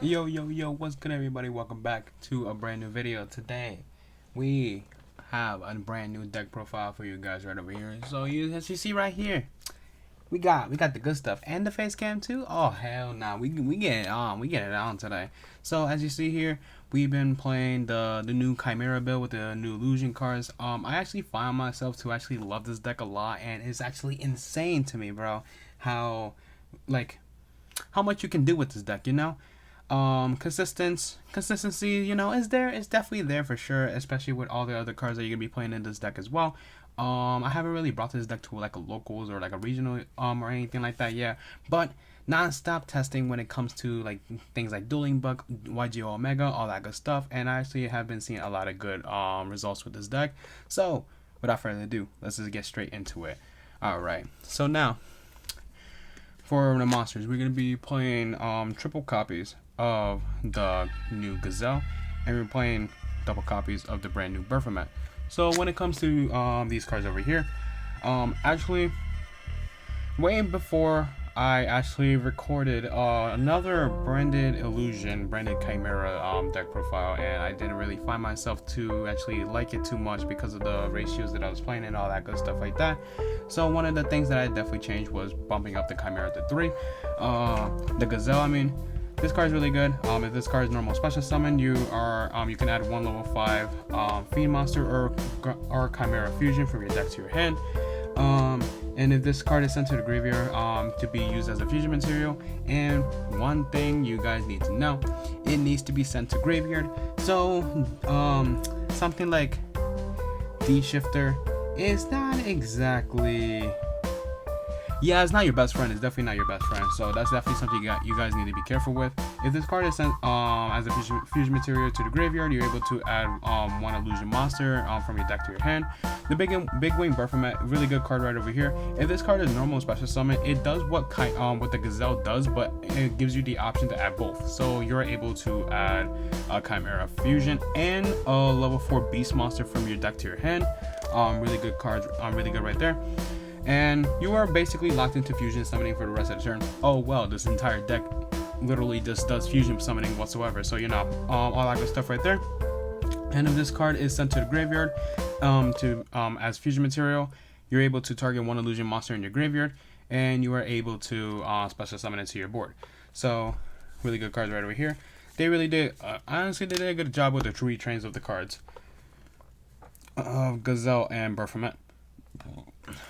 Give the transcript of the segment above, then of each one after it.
Yo, what's good everybody? Welcome back to a brand new video. Today, we have a brand new deck profile for you guys right over here. So as you see right here, we got the good stuff and the face cam too. Oh hell nah, we get it on. We get it on today. So as you see here, we've been playing the new Chimera build with the new illusion cards. I actually find myself to actually love this deck a lot, and it's actually insane to me, bro. How like how much you can do with this deck, you know. Consistency, you know, is there. It's definitely there for sure, especially with all the other cards that you're gonna be playing in this deck as well. I haven't really brought this deck to like a locals or like a regional or anything like that yet, but non-stop testing when it comes to like things like dueling buck, Yugioh Omega, all that good stuff, and I actually have been seeing a lot of good results with this deck. So without further ado, let's just get straight into it. All right, so now for the monsters, we're gonna be playing triple copies of the new Gazelle, and we're playing double copies of the brand new Baphomet. So when it comes to these cards over here, actually, way before I actually recorded another branded illusion, branded Chimera deck profile, and I didn't really find myself to actually like it too much because of the ratios that I was playing and all that good stuff like that. So one of the things that I definitely changed was bumping up the Chimera to 3. The Gazelle, I mean, this card is really good. If this card is normal special summon, you can add one level 5 Fiend Monster or Chimera Fusion from your deck to your hand. And if this card is sent to the graveyard to be used as a fusion material, and one thing you guys need to know, it needs to be sent to graveyard. So something like D Shifter is not exactly, yeah, it's not your best friend. It's definitely not your best friend. So that's definitely something you guys need to be careful with. If this card is sent as a fusion material to the graveyard, you're able to add one illusion monster from your deck to your hand. The big wing Baphomet, really good card right over here. If this card is normal special summon, it does what the Gazelle does, but it gives you the option to add both. So you're able to add a Chimera Fusion and a level 4 Beast Monster from your deck to your hand. Really good cards. Really good right there. And you are basically locked into fusion summoning for the rest of the turn. Oh well, this entire deck literally just does fusion summoning whatsoever. So you know, all that good stuff right there. And if this card is sent to the graveyard as fusion material, you're able to target one illusion monster in your graveyard, and you are able to special summon it to your board. So really good cards right over here. They really did. Honestly, they did a good job with the three trains of the cards of Gazelle and Baphomet.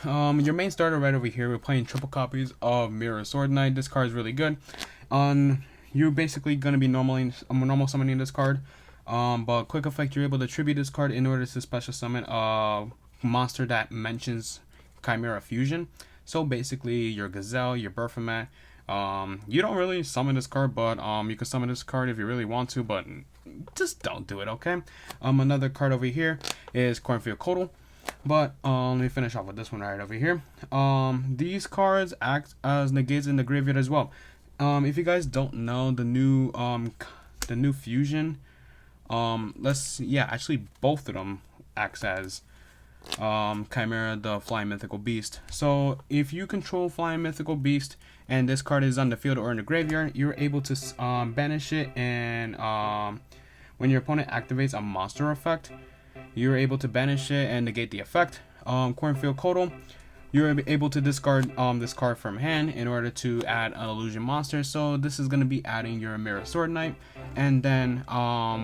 Your main starter right over here, we're playing triple copies of Mirror Sword Knight. This card is really good. You're basically going to be normal summoning this card. But quick effect, you're able to tribute this card in order to special summon a monster that mentions Chimera Fusion. So basically, your Gazelle, your Baphomet. You don't really summon this card, but you can summon this card if you really want to, but just don't do it, okay? Another card over here is Cornfield Codal. But let me finish off with this one right over here. These cards act as negates in the graveyard as well. If you guys don't know the new fusion, actually both of them acts as Chimera, the Flying Mythical Beast. So if you control Flying Mythical Beast and this card is on the field or in the graveyard, you're able to banish it, and when your opponent activates a monster effect, you're able to banish it and negate the effect. Cornfield Codal, you're able to discard this card from hand in order to add an illusion monster. So this is going to be adding your Mirror Sword Knight, and then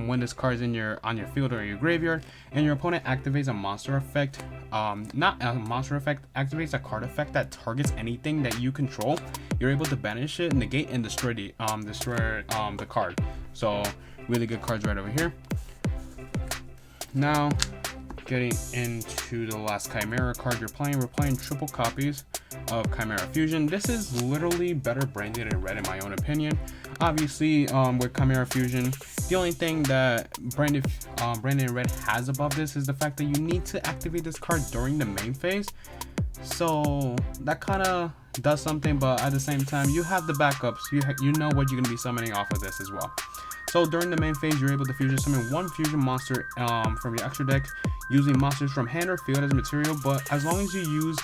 when this card is on your field or your graveyard, and your opponent activates a monster effect, not a monster effect, activates a card effect that targets anything that you control, you're able to banish it, negate, and destroy the card. So really good cards right over here. Now, getting into the last Chimera card we're playing triple copies of Chimera Fusion. This is literally better branded in red in my own opinion. Obviously, with Chimera Fusion, the only thing that branded in red has above this is the fact that you need to activate this card during the main phase. So that kind of does something, but at the same time, you have the backups. You know what you're going to be summoning off of this as well. So during the main phase, you're able to fusion summon one fusion monster from your extra deck using monsters from hand or field as material, but as long as you use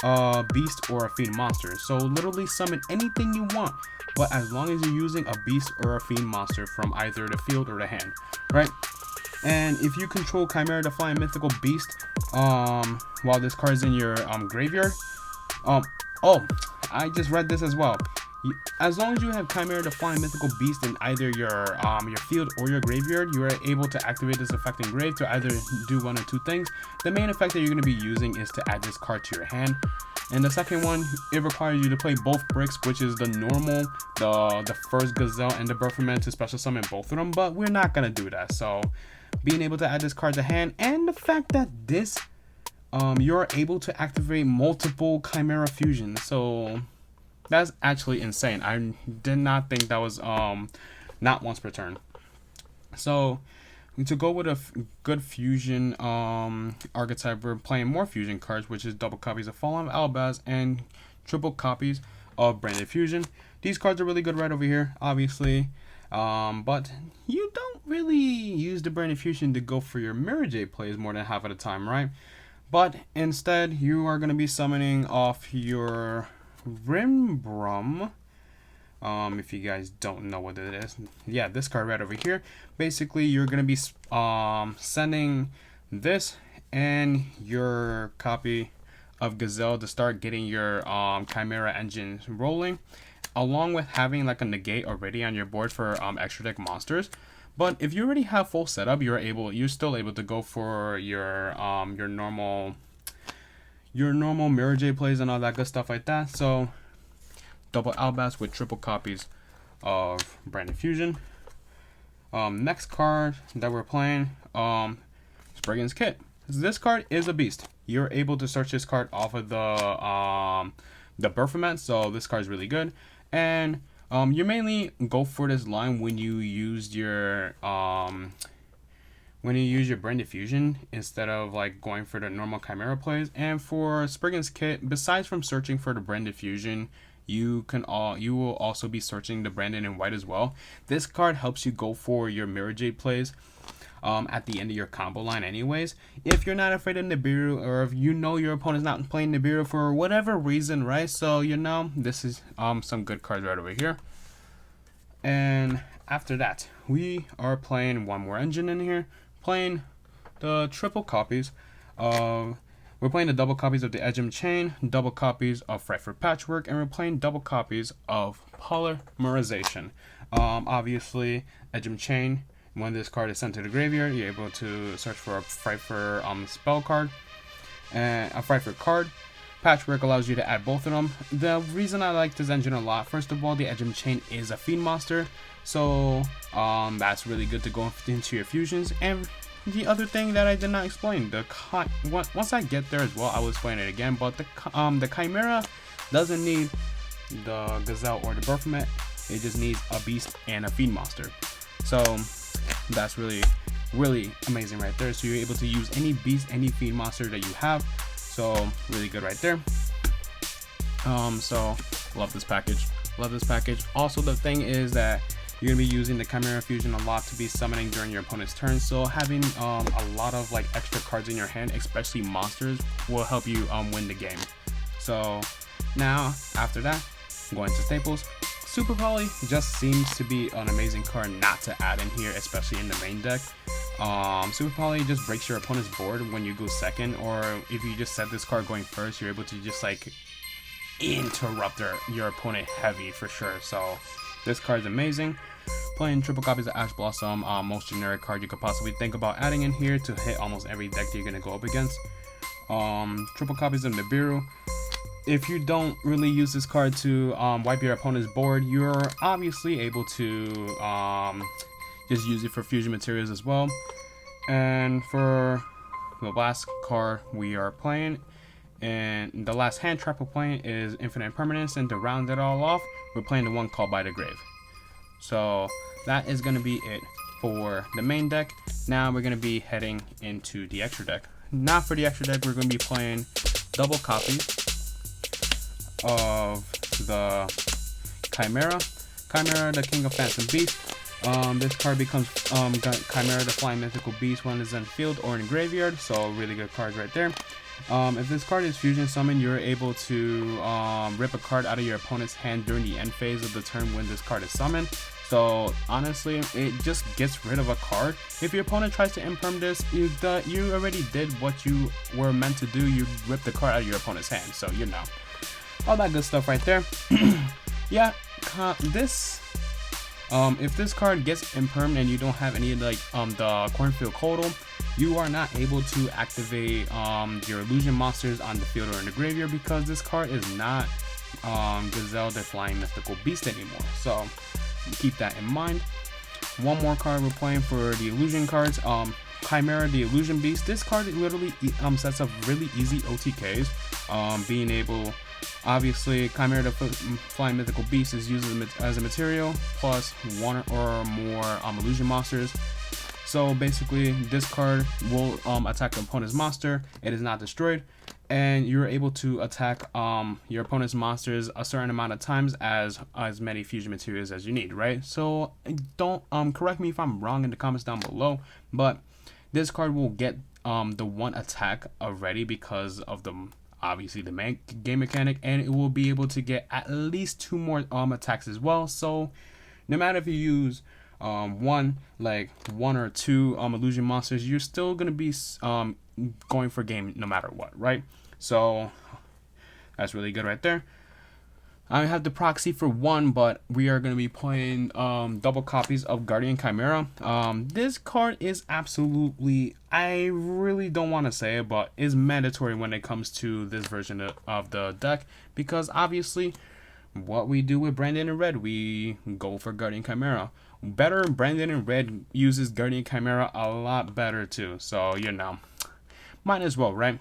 a beast or a fiend monster. So literally summon anything you want, but as long as you're using a beast or a fiend monster from either the field or the hand, right? And if you control Chimera the Flying Mythical Beast, while this card is in your graveyard, oh, I just read this as well. As long as you have Chimera the Flying Mythical Beast in either your field or your graveyard, you are able to activate this effect in grave to either do one or two things. The main effect that you're going to be using is to add this card to your hand. And the second one, it requires you to play both bricks, which is the normal, the first Gazelle and the Berferman to special summon both of them, but we're not going to do that. So being able to add this card to hand, and the fact that this, you're able to activate multiple Chimera fusions. So that's actually insane. I did not think that was not once per turn. So to go with a good fusion archetype, we're playing more fusion cards, which is double copies of Fallen Albaz and triple copies of Branded Fusion. These cards are really good right over here, obviously. But you don't really use the Branded Fusion to go for your Mirror Jade plays more than half of the time, right? But instead, you are going to be summoning off your Rimbrum. If you guys don't know what it is, yeah, this card right over here. Basically, you're going to be sending this and your copy of Gazelle to start getting your Chimera engine rolling, along with having like a negate already on your board for extra deck monsters. But if you already have full setup, you're still able to go for your normal Mirror Jade plays and all that good stuff like that. So double Albaz with triple copies of Branded Fusion. Next card that we're playing, Spriggan's Kit. This card is a beast. You're able to search this card off of the Berferman, so this card is really good. And you mainly go for this line when you use your Branded Fusion instead of like going for the normal Chimera plays. And for Spriggan's Kit, besides from searching for the Branded Fusion, you will also be searching the Branded in white as well. This card helps you go for your Mirror Jade plays at the end of your combo line anyways. If you're not afraid of Nibiru, or if you know your opponent's not playing Nibiru for whatever reason, right? So this is some good cards right over here. And after that, we are playing one more engine in here, playing the triple copies of, we're playing the double copies of the Edgem Chain, double copies of Frightful Patchwork, and we're playing double copies of Polymerization. Obviously, Edgem Chain, when this card is sent to the graveyard, you're able to search for a Frightful spell card and a Frightful card. Patchwork allows you to add both of them. The reason I like this engine a lot, first of all, the Edgem Chain is a fiend monster, so that's really good to go into your fusions. And the other thing that I did not explain, once I get there as well, I will explain it again, but the Chimera doesn't need the Gazelle or the Berferman. It just needs a beast and a fiend monster. So that's really, really amazing right there. So you're able to use any beast, any fiend monster that you have. So really good right there. So love this package. Love this package. Also, the thing is that you're gonna be using the Chimera Fusion a lot to be summoning during your opponent's turn. So having a lot of like extra cards in your hand, especially monsters, will help you win the game. So now after that, going to staples. Super Poly just seems to be an amazing card not to add in here, especially in the main deck. Super Poly just breaks your opponent's board when you go second, or if you just set this card going first, you're able to just like interrupt your opponent heavy for sure. So this card is amazing. Playing triple copies of Ash Blossom, most generic card you could possibly think about adding in here to hit almost every deck that you're gonna go up against. Triple copies of Nibiru. If you don't really use this card to wipe your opponent's board, you're obviously able to just use it for fusion materials as well. And for the last card we are playing, and the last hand trap we're playing, is Infinite Permanence. And to round it all off, we're playing the one called By the Grave. So that is going to be it for the main deck. Now we're going to be heading into the extra deck. Now for the extra deck, we're going to be playing double copies of the Chimera, the King of Phantom Beast. This card becomes Chimera, the Flying Mythical Beast, when it's in field or in graveyard, so really good cards right there. If this card is fusion summoned, you're able to rip a card out of your opponent's hand during the end phase of the turn when this card is summoned. So honestly, it just gets rid of a card. If your opponent tries to imperm this, you already did what you were meant to do. You ripped the card out of your opponent's hand. So you know, all that good stuff right there. Yeah, this. If this card gets impermed and you don't have any like the Cornfield Coddle, you are not able to activate your illusion monsters on the field or in the graveyard because this card is not Gazelle the Flying Mystical Beast anymore. So keep that in mind. One more card we're playing for the illusion cards. Chimera the Illusion Beast. This card literally sets up really easy OTKs. Being able, obviously, Chimera the Flying Mythical Beast is used as a material plus one or more illusion monsters. So basically, this card will attack the opponent's monster. It is not destroyed, and you're able to attack your opponent's monsters a certain amount of times as many fusion materials as you need, right? So don't correct me if I'm wrong in the comments down below, but this card will get the one attack already because of the obviously the main game mechanic, and it will be able to get at least 2 more attacks as well. So no matter if you use one or two illusion monsters, you're still gonna be going for game no matter what, right? So that's really good right there. I have the proxy for 1, but we are going to be playing double copies of Guardian Chimera. This card is absolutely, I really don't want to say it, but is mandatory when it comes to this version of the deck, because obviously what we do with Branded in Red, we go for Guardian Chimera. Better, Branded in Red uses Guardian Chimera a lot better too, so you know, might as well, right?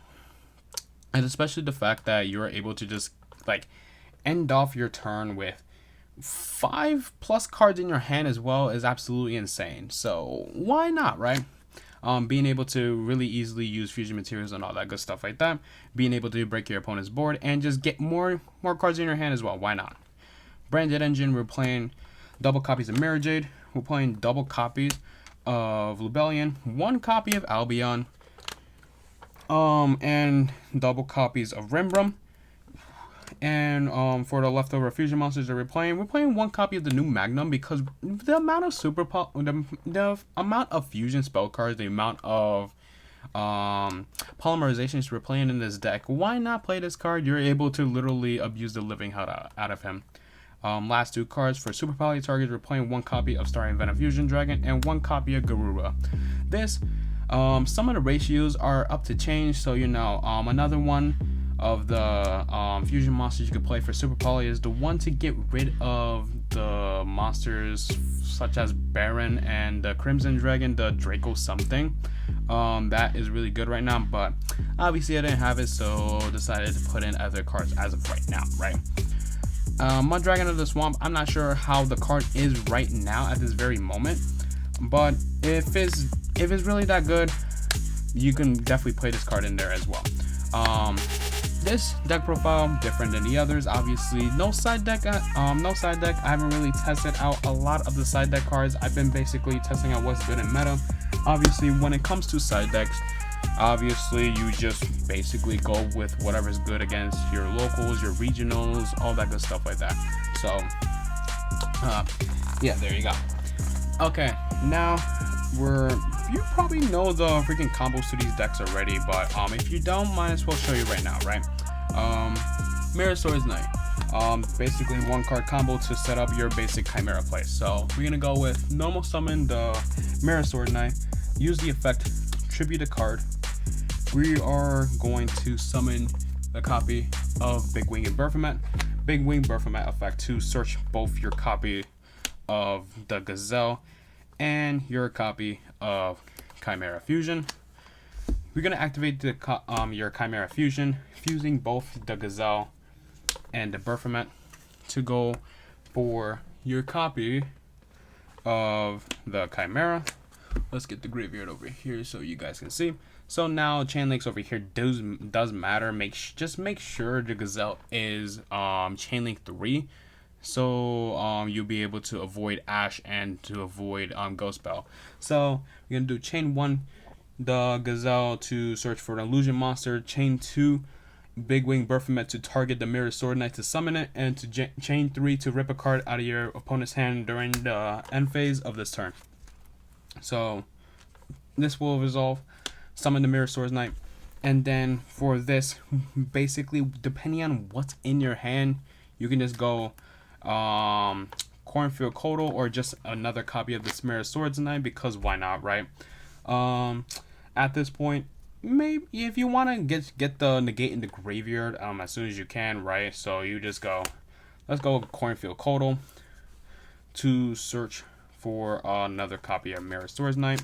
And especially the fact that you're able to just like end off your turn with 5+ cards in your hand as well is absolutely insane. So why not, right? Being able to really easily use fusion materials and all that good stuff like that. Being able to break your opponent's board and just get more cards in your hand as well. Why not? Branded Engine, we're playing double copies of Mirror Jade. We're playing double copies of Lubellion. 1 copy of Albion. And double copies of Rembrandt. And for the leftover fusion monsters that we're playing 1 copy of the new Magnum, because the amount of the amount of fusion spell cards, the amount of polymerizations we're playing in this deck, why not play this card? You're able to literally abuse the living out of him. Last 2 cards for super poly targets, we're playing 1 copy of Starry Venom Fusion Dragon and 1 copy of Garura. This some of the ratios are up to change, so you know, another one of the fusion monsters you could play for super poly is the one to get rid of the monsters such as Baron and the Crimson Dragon, the Draco something. That is really good right now, but obviously I didn't have it, so decided to put in other cards as of right now, right? Mud Dragon of the Swamp, I'm not sure how the card is right now at this very moment, but if it's really that good, you can definitely play this card in there as well. This deck profile different than the others. Obviously, no side deck. I haven't really tested out a lot of the side deck cards. I've been basically testing out what's good in meta. Obviously, when it comes to side decks, obviously you just basically go with whatever's good against your locals, your regionals, all that good stuff like that. So, yeah, there you go. Okay, now you probably know the freaking combos to these decks already, but if you don't, might as well show you right now, right? Mirror Swords Knight. Basically 1 card combo to set up your basic Chimera play. So we're gonna go with normal summon the Mirror Sword Knight, use the effect, tribute a card. We are going to summon a copy of Big Wing and Baphomet. Big Wing Baphomet effect to search both your copy of the Gazelle and your copy of Chimera Fusion. We're gonna activate your Chimera Fusion, fusing both the Gazelle and the Baphomet to go for your copy of the Chimera. Let's get the graveyard over here so you guys can see. So now chain links over here does matter. Just make sure the Gazelle is chain link 3. So you'll be able to avoid Ash and to avoid Ghost Spell. So we're gonna do chain 1 the Gazelle to search for an illusion monster. Chain 2 Big Wing Baphomet to target the Mirror Sword Knight to summon it, and to chain 3 to rip a card out of your opponent's hand during the end phase of this turn. So this will resolve, summon the Mirror Sword Knight, and then for this, basically depending on what's in your hand, you can just go Cornfield Kotal or just another copy of the Mirror Swords Knight, because why not, right? At this point, maybe if you want to get the negate in the graveyard as soon as you can, right? So you just go, let's go Cornfield Kotal to search for another copy of Mirror Swords Knight.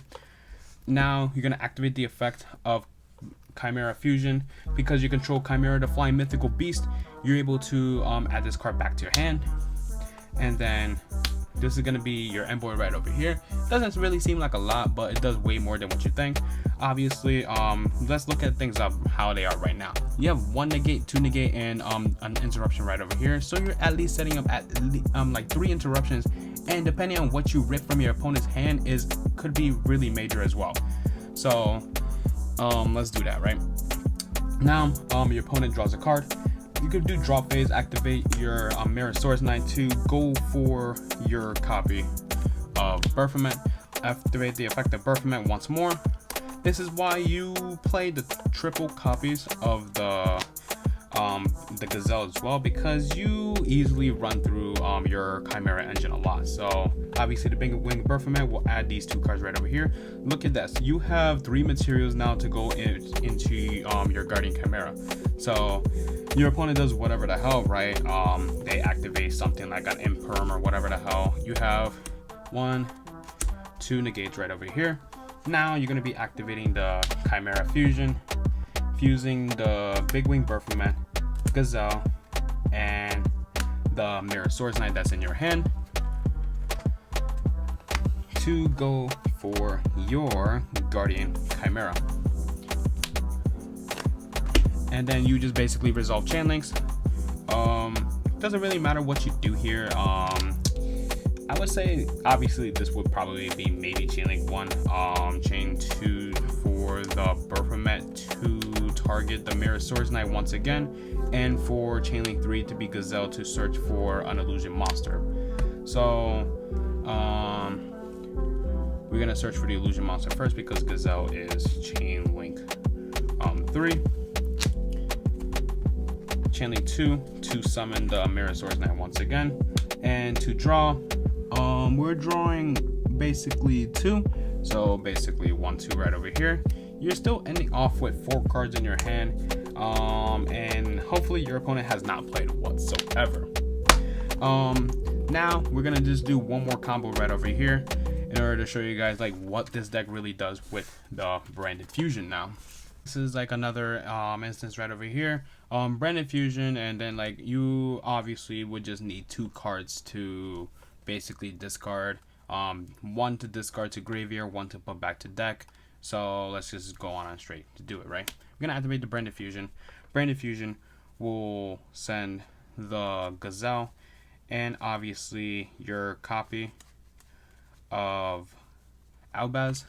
Now you're gonna activate the effect of Chimera Fusion. Because you control Chimera, the flying mythical beast, you're able to add this card back to your hand, and then this is gonna be your envoy right over here. Doesn't really seem like a lot, but it does way more than what you think. Obviously, let's look at things up how they are right now. You have 1 negate, 2 negate, and an interruption right over here. So you're at least setting up at like 3 interruptions, and depending on what you rip from your opponent's hand could be really major as well. So let's do that, right? Now your opponent draws a card. You could do drop phase, activate your Mirror Swords Knight to go for your copy of Baphomet. Activate the effect of Baphomet once more. This is why you play the triple copies of the Gazelle as well, because you easily run through your Chimera engine a lot. So obviously the Big Wing Baphomet will add these 2 cards right over here. Look at this, you have 3 materials now to go into your Guardian Chimera. So your opponent does whatever the hell, right? They activate something like an Imperm or whatever the hell. You have 1, 2 negates right over here. Now you're going to be activating the Chimera Fusion, fusing the Big Wing Baphomet, Gazelle, and the Mirror Swords Knight that's in your hand to go for your Guardian Chimera. And then you just basically resolve chain links. Doesn't really matter what you do here. I would say obviously this would probably be maybe chain link 1, chain 2 for the Baphomet to target the Mirror Swords Knight once again, and for chain link 3 to be Gazelle to search for an illusion monster. So we're gonna search for the illusion monster first because Gazelle is chain link 3. Chain link 2 to summon the Mirror Swords Knight once again, and to draw, we're drawing basically 2, so basically 1, 2 right over here. You're still ending off with 4 cards in your hand, and hopefully your opponent has not played whatsoever. Now we're gonna just do 1 more combo right over here in order to show you guys like what this deck really does with the Branded Fusion. Now this is like another instance right over here, Branded Fusion, and then like you obviously would just need 2 cards to basically discard, 1 to discard to graveyard, 1 to put back to deck. So let's just go on straight to do it, right? We're gonna activate the Branded Fusion. Branded Fusion will send the Gazelle and obviously your copy of Albaz.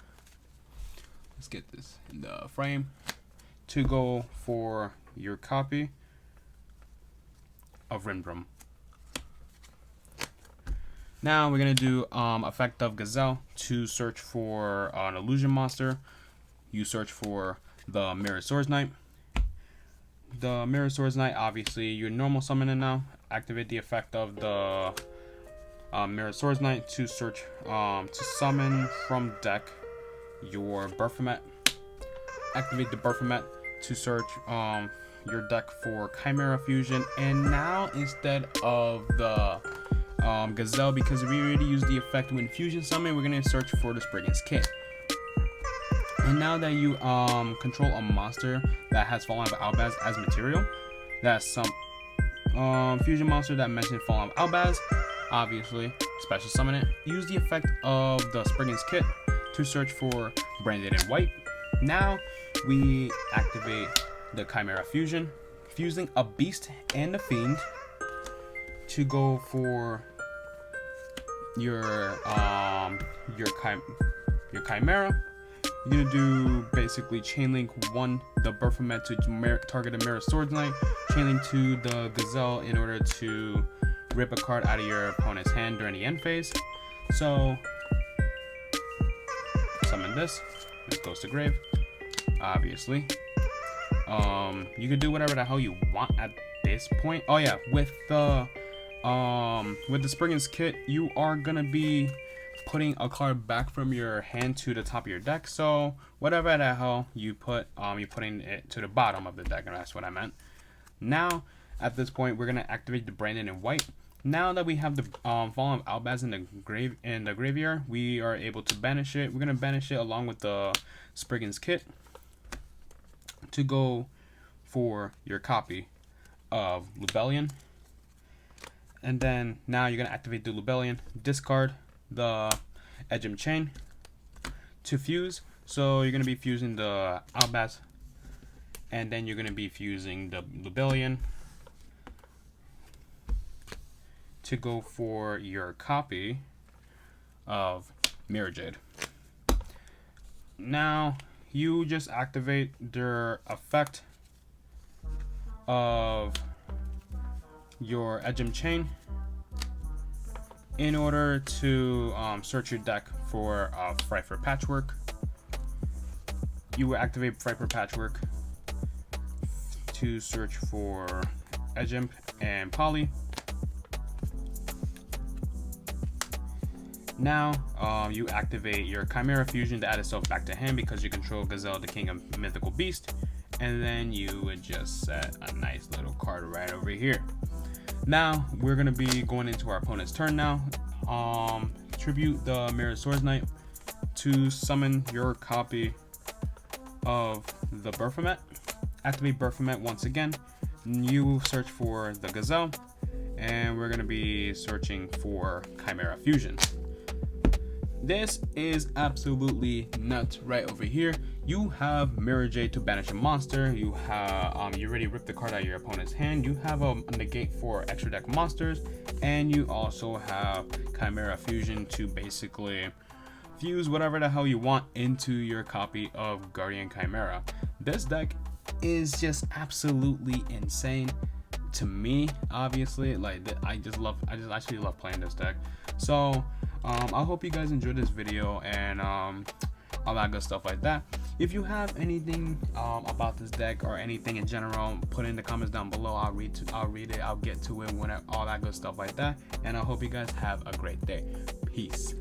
Let's get this in the frame to go for your copy of Rimdrum. Now we're gonna do effect of Gazelle to search for an illusion monster. You search for the Mirror Swords Knight. The Mirror Swords Knight, obviously your normal summoning now. Activate the effect of the Mirror Swords Knight to search to summon from deck your Baphomet. Activate the Baphomet to search your deck for Chimera Fusion. And now instead of the Gazelle, because we already used the effect when Fusion Summon, we're going to search for the Spriggan's Kit. And now that you control a monster that has Fallen of Albaz as material, that's some fusion monster that mentioned Fallen of Albaz, obviously special summon it. Use the effect of the Spriggan's Kit to search for Branded in White. Now we activate the Chimera Fusion, fusing a Beast and a Fiend to go for your Chimera. You're gonna do basically chain link 1 the Baphomet to target a Mirror Swords Knight, chain link 2 the Gazelle in order to rip a card out of your opponent's hand during the end phase. So summon this goes to grave, obviously. You can do whatever the hell you want at this point. Oh yeah, with the Spriggan's Kit, you are gonna be putting a card back from your hand to the top of your deck. So whatever the hell you put, you're putting it to the bottom of the deck, and that's what I meant. Now at this point, we're gonna activate the Brandon in white. Now that we have the Fallen of Albaz in the graveyard, we are able to banish it. We're gonna banish it along with the Spriggan's Kit to go for your copy of Lubellion. And then now you're gonna activate the Lubellion, discard the Edgem Chain to fuse. So you're gonna be fusing the Albaz, and then you're gonna be fusing the Lubellion to go for your copy of Mirror Jade. Now you just activate their effect of your Edgem Chain in order to search your deck for Fright for Patchwork. You will activate Fright for Patchwork to search for Edgem and Poly. Now you activate your Chimera Fusion to add itself back to hand because you control Gazelle, the king of mythical beast, and then you would just set a nice little card right over here. Now we're gonna be going into our opponent's turn now. Tribute the Mirror Swords Knight to summon your copy of the Baphomet. Activate Baphomet once again. You search for the Gazelle, and we're gonna be searching for Chimera Fusion. This is absolutely nuts right over here. You have Mirror Jade to banish a monster. You have you already ripped the card out of your opponent's hand. You have a negate for extra deck monsters, and you also have Chimera Fusion to basically fuse whatever the hell you want into your copy of Guardian Chimera. This deck is just absolutely insane to me. Obviously, like I just actually love playing this deck. So I hope you guys enjoyed this video and all that good stuff like that. If you have anything about this deck or anything in general, put it in the comments down below. I'll read it, I'll get to it, whenever, all that good stuff like that. And I hope you guys have a great day. Peace.